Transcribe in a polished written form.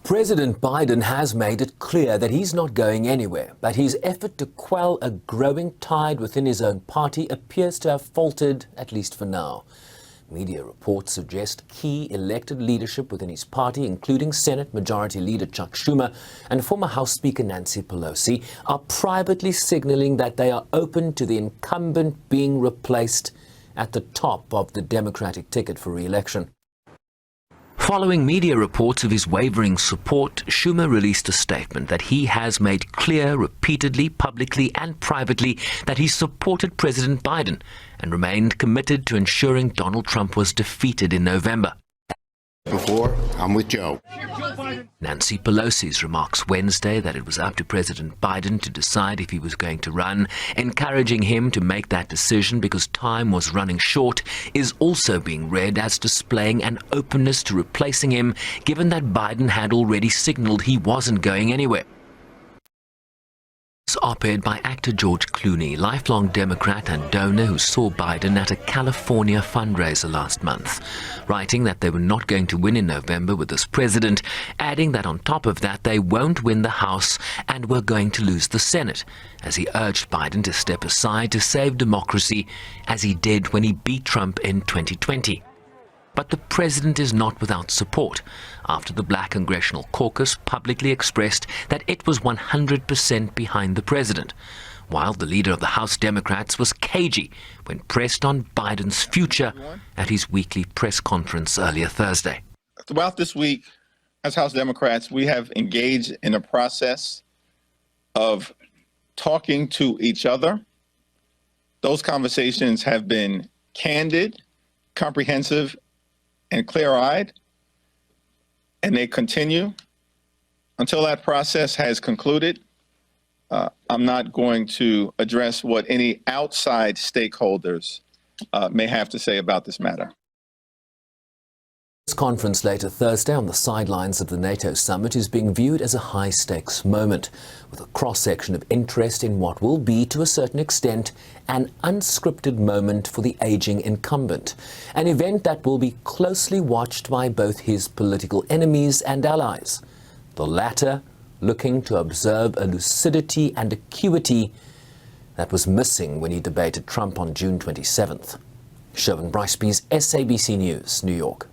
President Biden has made it clear that he's not going anywhere, but his effort to quell a growing tide within his own party appears to have faltered, at least for now. Media reports suggest key elected leadership within his party, including Senate Majority Leader Chuck Schumer and former House Speaker Nancy Pelosi, are privately signaling that they are open to the incumbent being replaced at the top of the Democratic ticket for re-election. Following media reports of his wavering support, Schumer released a statement that he has made clear repeatedly, publicly and privately that he supported President Biden and remained committed to ensuring Donald Trump was defeated in November. Before, I'm with Joe. Nancy Pelosi's remarks Wednesday that it was up to President Biden to decide if he was going to run, encouraging him to make that decision because time was running short, is also being read as displaying an openness to replacing him, given that Biden had already signaled he wasn't going anywhere. This op-ed by actor George Clooney, lifelong Democrat and donor who saw Biden at a California fundraiser last month, writing that they were not going to win in November with this president, adding that on top of that they won't win the House and were going to lose the Senate, as he urged Biden to step aside to save democracy, as he did when he beat Trump in 2020. But the president is not without support, after the Black Congressional Caucus publicly expressed that it was 100% behind the president, while the leader of the House Democrats was cagey when pressed on Biden's future at his weekly press conference earlier Thursday. Throughout this week, as House Democrats, we have engaged in a process of talking to each other. Those conversations have been candid, comprehensive, and clear-eyed, and they continue. Until that process has concluded, I'm not going to address what any outside stakeholders may have to say about this matter. This conference later Thursday on the sidelines of the NATO summit is being viewed as a high-stakes moment, with a cross-section of interest in what will be, to a certain extent, an unscripted moment for the aging incumbent, an event that will be closely watched by both his political enemies and allies, the latter looking to observe a lucidity and acuity that was missing when he debated Trump on June 27th. Sherwin Bryceby's SABC News, New York.